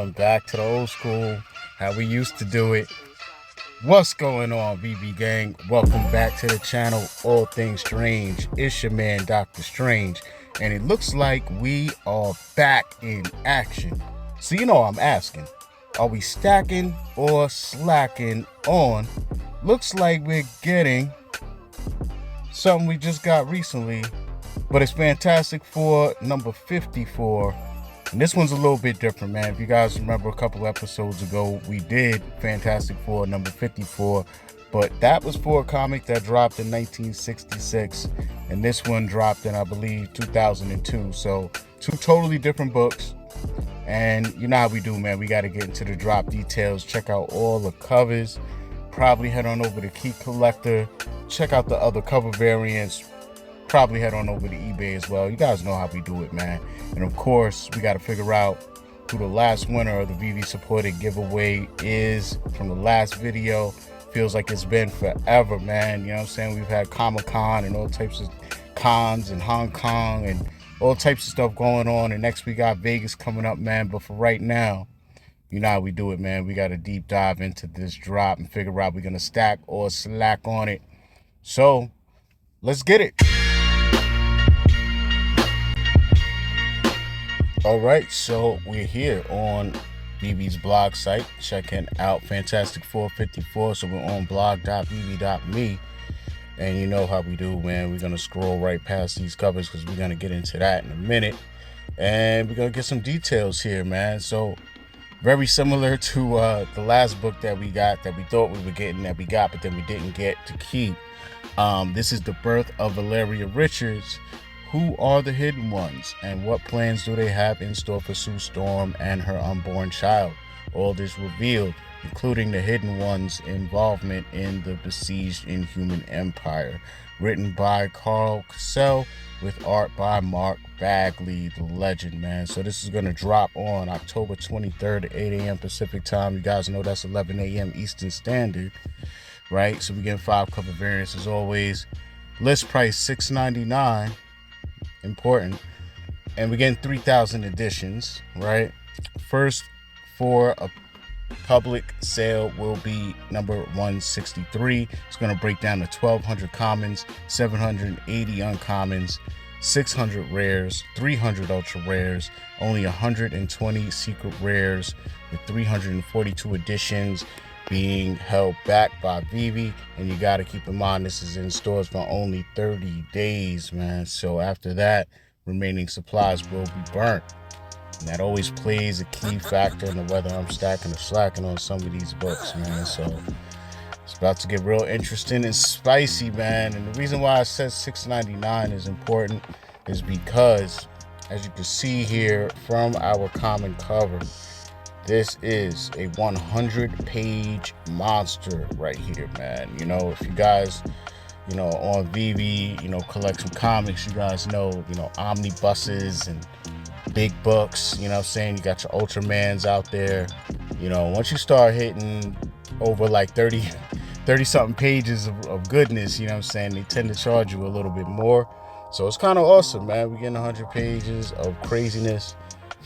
on? Back to the old school, how we used to do it. What's going on, VB gang? Welcome back to the channel, All Things Strange. It's your man, Dr. Strange, and it looks like we are back in action. So I'm asking, are we stacking or slacking on? Looks like we're getting something we just got recently, but it's Fantastic Four number 54. And this one's a little bit different, man. If you guys remember a couple episodes ago, we did Fantastic Four number 54, but that was for a comic that dropped in 1966, and this one dropped in, I believe, 2002. So two totally different books. And you know how we do, man. We got to get into the drop details, check out all the covers, probably head on over to Key Collector, check out the other cover variants, probably head on over to eBay as well. You guys know how we do it, man. And of course, we got to figure out who the last winner of the Veve supported giveaway is from the last video. Feels like it's been forever, man. You know what I'm saying? We've had Comic-Con and all types of cons in Hong Kong and all types of stuff going on. And next we got Vegas coming up, man. But for right now, you know how we do it, man. We got to deep dive into this drop and figure out we're going to stack or slack on it. So let's get it. All right, so we're here on Veve's blog site, checking out Fantastic Four 54. So we're on blog.veve.me, and you know how we do, man. We're gonna scroll right past these covers because we're gonna get into that in a minute, and we're gonna get some details here, man. So very similar to the last book that we got, that we thought we were getting, that we got, but then we didn't get to keep. This is the birth of Valeria Richards. Who are the hidden ones, and what plans do they have in store for Sue Storm and her unborn child? All this revealed, including the hidden ones' involvement in the besieged Inhuman Empire. Written by Carl Cassell with art by Mark Bagley, the legend, man. So this is going to drop on October 23rd at 8 a.m. Pacific time. You guys know that's 11 a.m. Eastern Standard, right? So we get 5 cover variants as always. List price $6.99. Important. And we're getting 3,000 editions, right? First for a public sale will be number 163. It's going to break down to 1,200 commons, 780 uncommons, 600 rares, 300 ultra rares, only 120 secret rares, with 342 editions being held back by Veve. And you got to keep in mind, this is in stores for only 30 days, man. So after that, remaining supplies will be burnt, and that always plays a key factor in whether I'm stacking or slacking on some of these books, man. So it's about to get real interesting and spicy, man. And the reason why I said $6.99 is important is because, as you can see here from our common cover, this is a 100-page monster right here, man. You know, if you guys, on Veve, collect some comics, you guys know, omnibuses and big books, you know what I'm saying? You got your Ultramans out there. Once you start hitting over like 30 something pages of goodness, you know what I'm saying, they tend to charge you a little bit more. So it's kind of awesome, man. We're getting 100 pages of craziness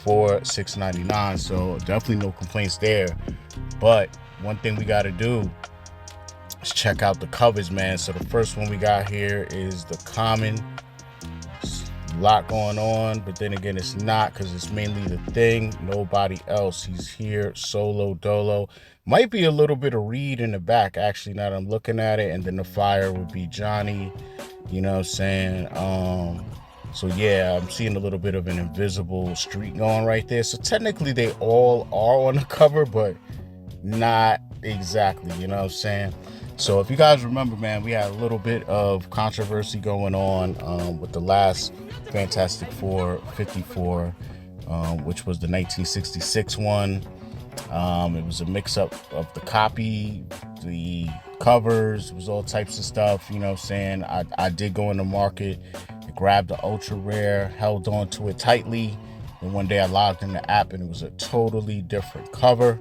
for $6.99, so definitely no complaints there. But one thing we got to do is check out the covers, man. So the first one we got here is the common. It's a lot going on, but then again, it's not, because it's mainly the Thing, nobody else. He's here solo dolo. Might be a little bit of Reed in the back, actually, now that I'm looking at it. And then the Fire would be Johnny, you know what I'm saying? So yeah, I'm seeing a little bit of an invisible streak going right there. So technically they all are on the cover, but not exactly, you know what I'm saying? So if you guys remember, man, we had a little bit of controversy going on with the last Fantastic Four 54, which was the 1966 one. It was a mix-up of the copy, the covers, it was all types of stuff, you know what I'm saying? I did go in the market, grabbed the ultra rare, held on to it tightly, and one day I logged in the app and it was a totally different cover.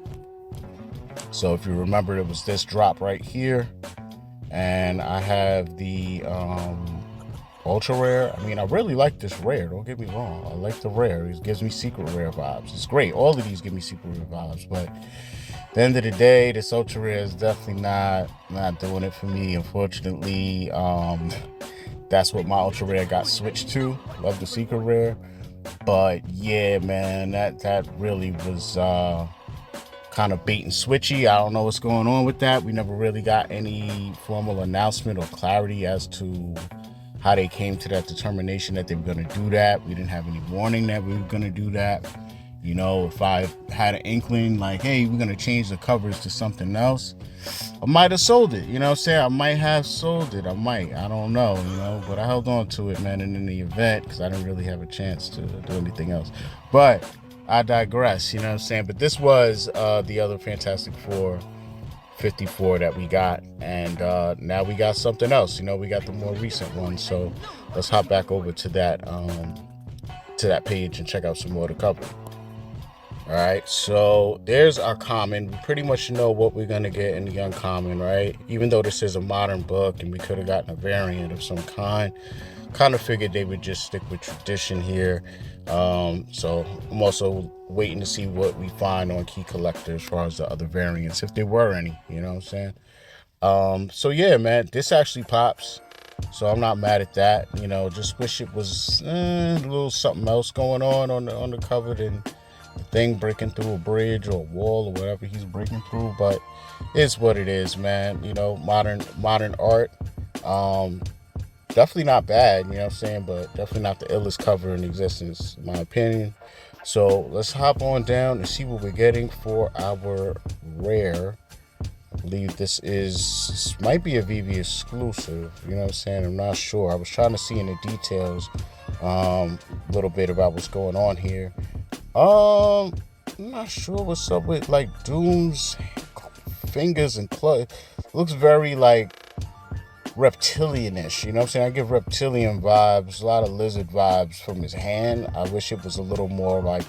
So if you remember, it was this drop right here, and I have the ultra rare. I mean, I really like this rare. Don't get me wrong. I like the rare. It gives me secret rare vibes. It's great. All of these give me secret rare vibes. But at the end of the day, this ultra rare is definitely not doing it for me. Unfortunately, that's what my ultra rare got switched to. Love the secret rare. But yeah, man, that really was kind of bait and switchy. I don't know what's going on with that. We never really got any formal announcement or clarity as to how they came to that determination that they were going to do that. We didn't have any warning that we were going to do that. You know, if I had an inkling like, hey, we're going to change the covers to something else, I might have sold it. You know what I'm saying? I might have sold it. I don't know, you know, but I held on to it, man. And in the event, because I didn't really have a chance to do anything else. But I digress, you know what I'm saying? But this was the other Fantastic Four 54 that we got. And now we got something else. You know, we got the more recent one. So let's hop back over to that page and check out some more of the cover. All right, so there's our common. We pretty much know what we're going to get in the uncommon, right? Even though this is a modern book and we could have gotten a variant of some kind of figured they would just stick with tradition here. So I'm also waiting to see what we find on Key Collector as far as the other variants, if there were any, you know what I'm saying? So yeah, man, this actually pops. So I'm not mad at that. You know, just wish it was a little something else going on the cover than the thing breaking through a bridge or a wall or whatever he's breaking through. But it's what it is, man. You know, modern art. Definitely not bad, you know what I'm saying, but definitely not the illest cover in existence, in my opinion. So let's hop on down and see what we're getting for our rare. I believe this might be a Veve exclusive, you know what I'm saying? I'm not sure. I was trying to see in the details a little bit about what's going on here. I'm not sure what's up with like Doom's fingers and claws. Looks very like reptilianish, you know what I'm saying? I give reptilian vibes, a lot of lizard vibes from his hand. I wish it was a little more like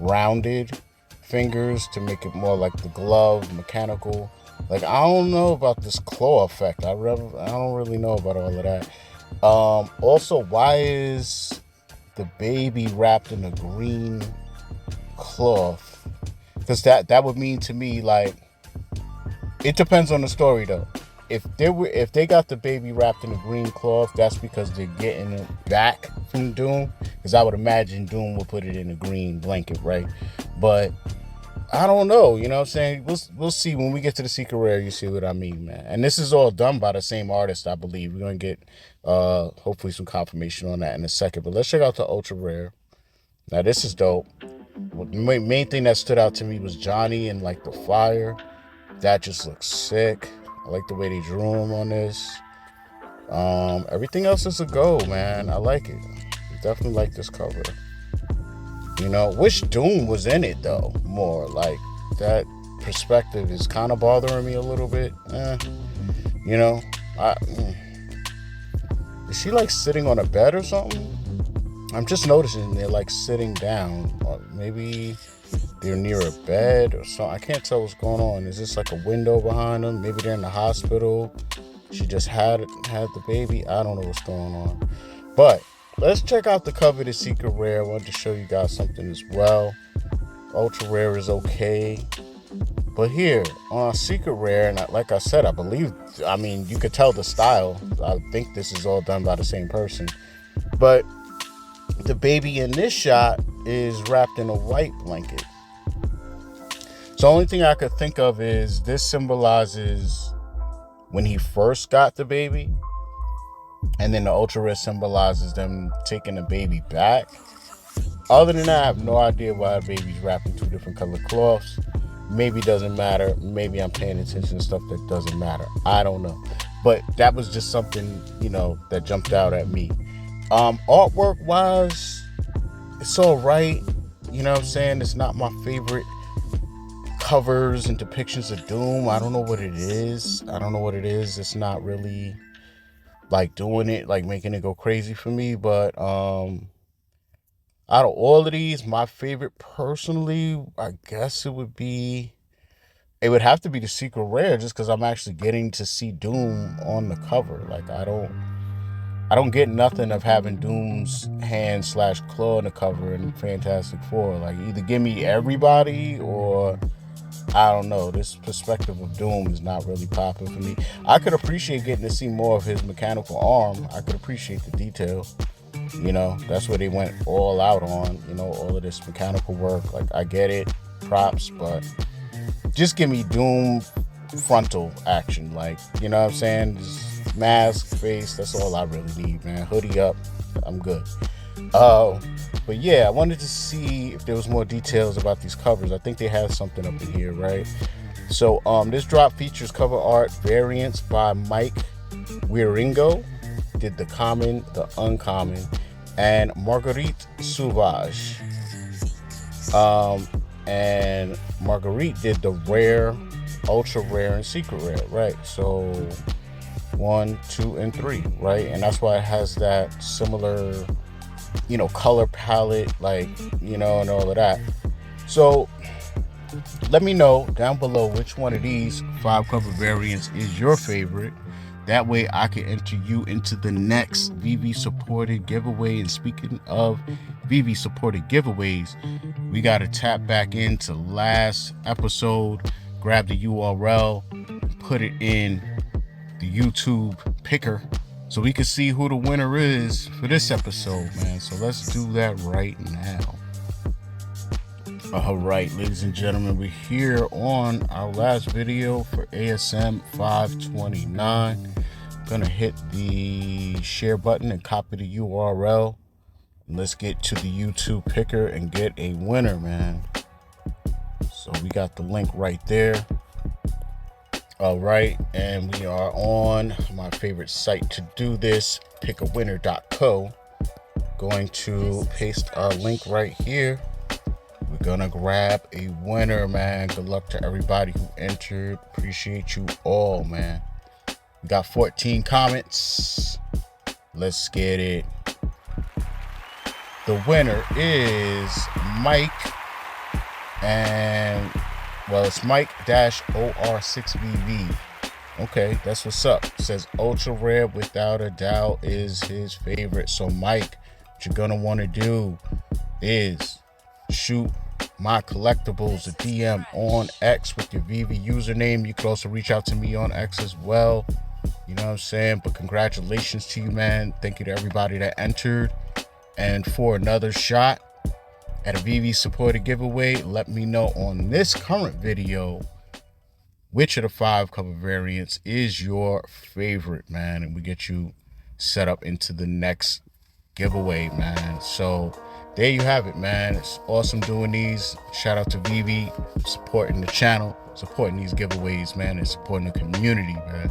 rounded fingers to make it more like the glove, mechanical. Like, I don't know about this claw effect. I don't really know about all of that. Also, why is the baby wrapped in a green cloth? Because that would mean to me, like, it depends on the story though. If they got the baby wrapped in a green cloth, that's because they're getting it back from Doom. Because I would imagine Doom will put it in a green blanket, right? But I don't know, you know what I'm saying? We'll see when we get to the secret rare. You see what I mean, man. And this is all done by the same artist, I believe. We're gonna get hopefully some confirmation on that in a second. But let's check out the ultra rare. Now this is dope. Well, the main thing that stood out to me was Johnny and like the fire. That just looks sick. I like the way they drew him on this. Everything else is a go, man. I like it. Definitely like this cover. You know, wish Doom was in it though. More like that perspective is kind of bothering me a little bit. You know, is she like sitting on a bed or something? I'm just noticing they're like sitting down, or maybe they're near a bed or something. I can't tell what's going on. Is this like a window behind them? Maybe they're in the hospital. She just had the baby. I don't know what's going on. But let's check out the cover to Secret Rare. I wanted to show you guys something as well. Ultra Rare is okay. But here, on Secret Rare, and like I said, I mean, you could tell the style. I think this is all done by the same person. But the baby in this shot is wrapped in a white blanket. So the only thing I could think of is this symbolizes when he first got the baby, and then the ultra rare symbolizes them taking the baby back. Other than that, I have no idea why the baby's wrapped in two different colored cloths. Maybe it doesn't matter. Maybe I'm paying attention to stuff that doesn't matter. I don't know. But that was just something, you know, that jumped out at me. Artwork wise, it's all right. You know what I'm saying? It's not my favorite covers and depictions of Doom. I don't know what it is. It's not really like doing it, like making it go crazy for me. But out of all of these, my favorite personally, I guess it would have to be the Secret Rare, just because I'm actually getting to see Doom on the cover. Like, I don't get nothing of having Doom's hand / claw in the cover in Fantastic Four. Like, either give me everybody, or I don't know. This perspective of Doom is not really popping for me. I could appreciate getting to see more of his mechanical arm. I could appreciate the detail. You know, that's where they went all out on, you know, all of this mechanical work. Like, I get it, props, but just give me Doom frontal action. Like, you know what I'm saying? Just mask, face, that's all I really need, man. Hoodie up, I'm good. But yeah, I wanted to see if there was more details about these covers. I think they have something up in here, right? So this drop features cover art variants by Mike Wieringo, did the common, the uncommon, and Marguerite Sauvage. And Marguerite did the rare, ultra rare, and secret rare, right? So 1, 2, and 3, right? And that's why it has that similar, you know, color palette, like, you know, and all of that. So let me know down below which one of these 5 cover variants is your favorite. That way I can enter you into the next Veve supported giveaway. And speaking of Veve supported giveaways, we got to tap back into last episode, grab the URL, put it in the YouTube picker so we can see who the winner is for this episode, man. So let's do that right now. All right, ladies and gentlemen, we're here on our last video for ASM 529. Gonna hit the share button and copy the URL. Let's get to the YouTube picker and get a winner, man. So we got the link right there. All right, and we are on my favorite site to do this, pickawinner.co. Going to paste our link right here. We're gonna grab a winner, man. Good luck to everybody who entered. Appreciate you all, man. We got 14 comments. Let's get it. The winner is Mike, and well, it's Mike-OR6VV. Okay, that's what's up. It says ultra rare without a doubt is his favorite. So Mike, what you're gonna want to do is shoot my collectibles a DM on X with your Veve username. You could also reach out to me on X as well. You know what I'm saying? But congratulations to you, man. Thank you to everybody that entered. And for another shot at a Veve supported giveaway, let me know on this current video which of the 5 cover variants is your favorite, man, and we get you set up into the next giveaway, man. So there you have it, man. It's awesome doing these. Shout out to Veve supporting the channel, supporting these giveaways, man, and supporting the community, man.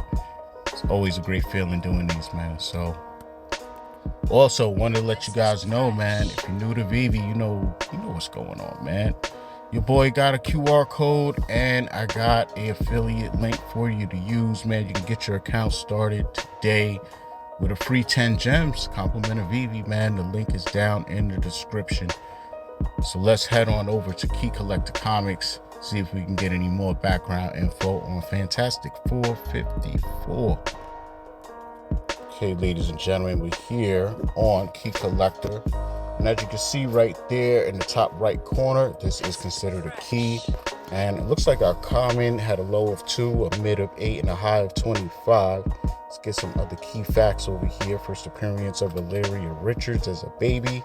It's always a great feeling doing these, man. So also wanted to let you guys know, man, if you're new to Veve, you know what's going on, man. Your boy got a QR code and I got an affiliate link for you to use, man. You can get your account started today with a free 10 gems. Compliment of Veve, man. The link is down in the description. So let's head on over to Key Collector Comics, see if we can get any more background info on Fantastic 454. Okay, ladies and gentlemen, we're here on Key Collector. And as you can see right there in the top right corner, this is considered a key. And it looks like our common had a low of 2, a mid of 8, and a high of 25. Let's get some other key facts over here. First appearance of Valeria Richards as a baby.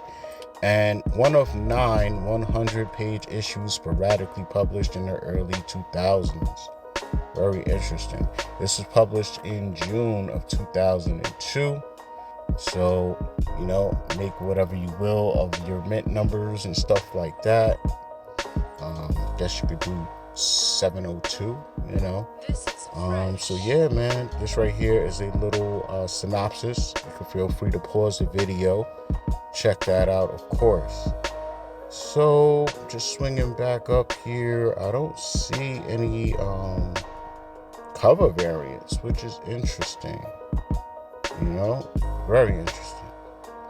And one of 9 100-page issues sporadically published in the early 2000s. Very interesting. This was published in June of 2002. So, you know, make whatever you will of your mint numbers and stuff like that. Guess you could do 702, you know. So yeah, man, this right here is a little synopsis. You can feel free to pause the video, check that out, of course. So just swinging back up here, I don't see any cover variants, which is interesting, you know, very interesting.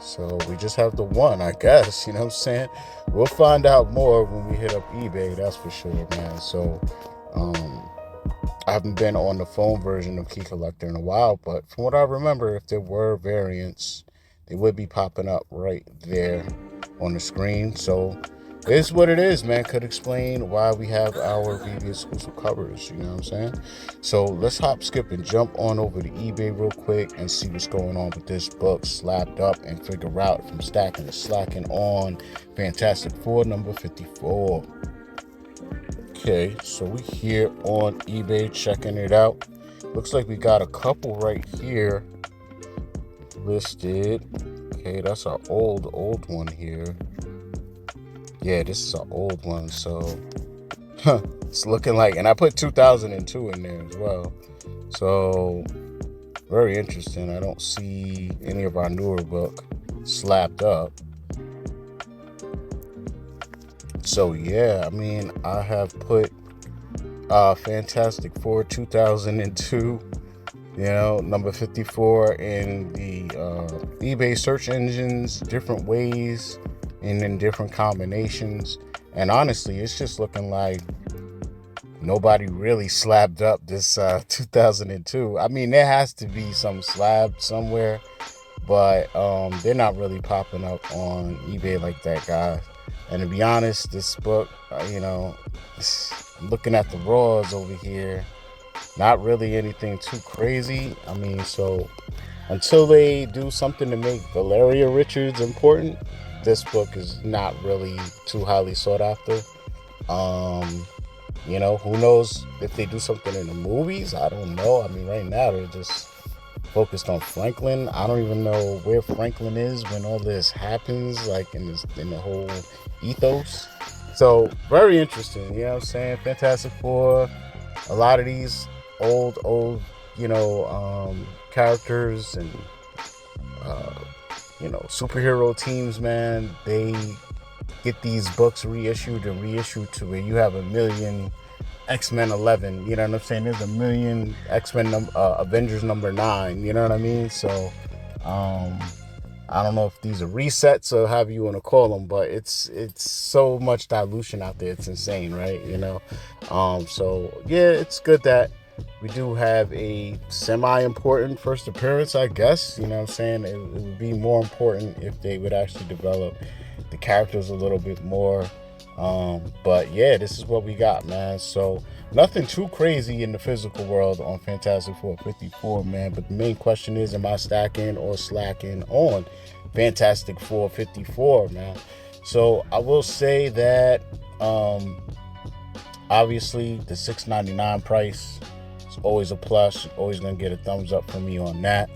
So we just have the one, I guess, you know what I'm saying? We'll find out more when we hit up eBay, that's for sure, man. So I haven't been on the phone version of Key Collector in a while, but from what I remember, if there were variants, they would be popping up right there on the screen. So it is what it is, man. Could explain why we have our Veve exclusive covers, you know what I'm saying? So let's hop, skip, and jump on over to eBay real quick and see what's going on with this book, Slapped Up, and figure out from Stackin to Slackin on Fantastic Four number 54. Okay, so we here on eBay checking it out. Looks like we got a couple right here listed. Okay, that's our old one here. Yeah, this is an old one, so it's looking like, and I put 2002 in there as well. So very interesting. I don't see any of our newer book slapped up. So yeah, I mean, I have put Fantastic Four 2002, you know, number 54 in the eBay search engines, different ways and in different combinations. And honestly, it's just looking like nobody really slabbed up this 2002. I mean, there has to be some slab somewhere, but they're not really popping up on eBay like that, guys. And to be honest, this book, you know, I'm looking at the raws over here, not really anything too crazy. I mean, so until they do something to make Valeria Richards important, this book is not really too highly sought after. You know, who knows if they do something in the movies? I don't know. I mean, right now they're just focused on Franklin. I don't even know where Franklin is when all this happens, like in the whole ethos. So very interesting, you know what I'm saying? Fantastic Four, a lot of these old, you know, characters and you know, superhero teams, man, they get these books reissued to where you have a million X-Men 11, you know what I'm saying? There's a million X-Men Avengers number 9, you know what I mean? So I don't know if these are resets or however you want to call them, but it's so much dilution out there, it's insane, right? You know, so yeah, it's good that we do have a semi-important first appearance, I guess. You know what I'm saying? It would be more important if they would actually develop the characters a little bit more. But yeah, this is what we got, man. So nothing too crazy in the physical world on Fantastic Four 54, man. But the main question is, am I stacking or slacking on Fantastic Four 54, man? So I will say that obviously the $6.99 price is always a plus. You're always gonna get a thumbs up from me on that.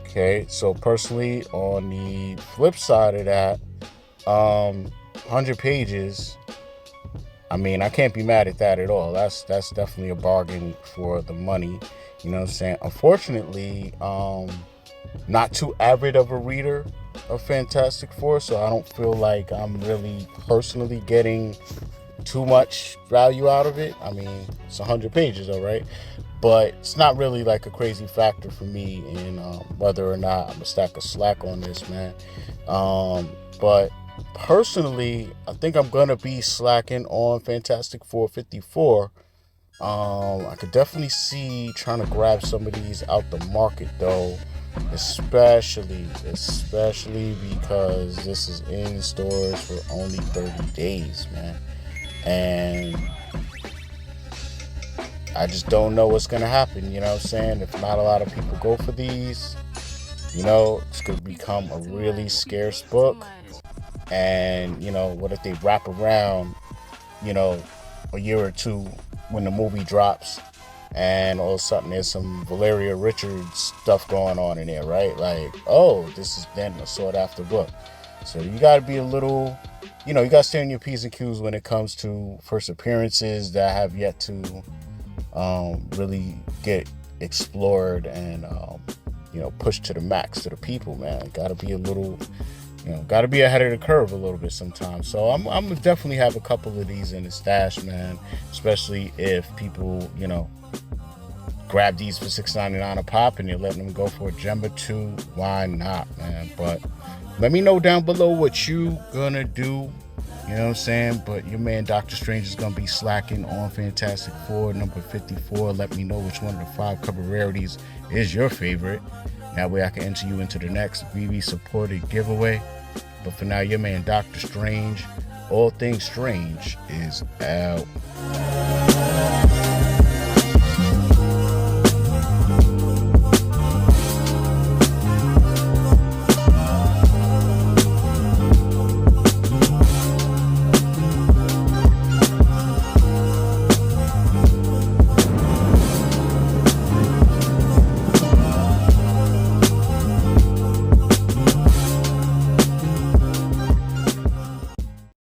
Okay, so personally, on the flip side of that, 100 pages, I mean, I can't be mad at that at all. That's definitely a bargain for the money, you know what I'm saying? Unfortunately, not too avid of a reader of Fantastic Four, so I don't feel like I'm really personally getting too much value out of it. I mean, it's 100 pages, all right, but it's not really like a crazy factor for me in whether or not I'm gonna stack a slack on this, man. But personally, I think I'm gonna be slacking on Fantastic Four 54. I could definitely see trying to grab some of these out the market though, especially because this is in stores for only 30 days, man. And I just don't know what's gonna happen, you know what I'm saying? If not a lot of people go for these, you know, it's gonna become a really scarce book. And, you know, what if they wrap around, you know, a year or two when the movie drops and all of a sudden there's some Valeria Richards stuff going on in there, right? Like, oh, this is then a sought after book. So you gotta be a little, you know, you gotta stay on your P's and Q's when it comes to first appearances that have yet to really get explored and, you know, pushed to the max to the people, man. Gotta be a little, you know, got to be ahead of the curve a little bit sometimes. So I'm gonna definitely have a couple of these in the stash, man. Especially if people, you know, grab these for $6.99 a pop and you're letting them go for a gem or two. Why not, man? But let me know down below what you gonna do You know what I'm saying? But your man Dr. Strange is gonna be slacking on Fantastic Four number 54. Let me know which one of the 5 cover rarities is your favorite. That way I can enter you into the next Veve supported giveaway. But for now, your man Dr. Strange, all things strange, is out.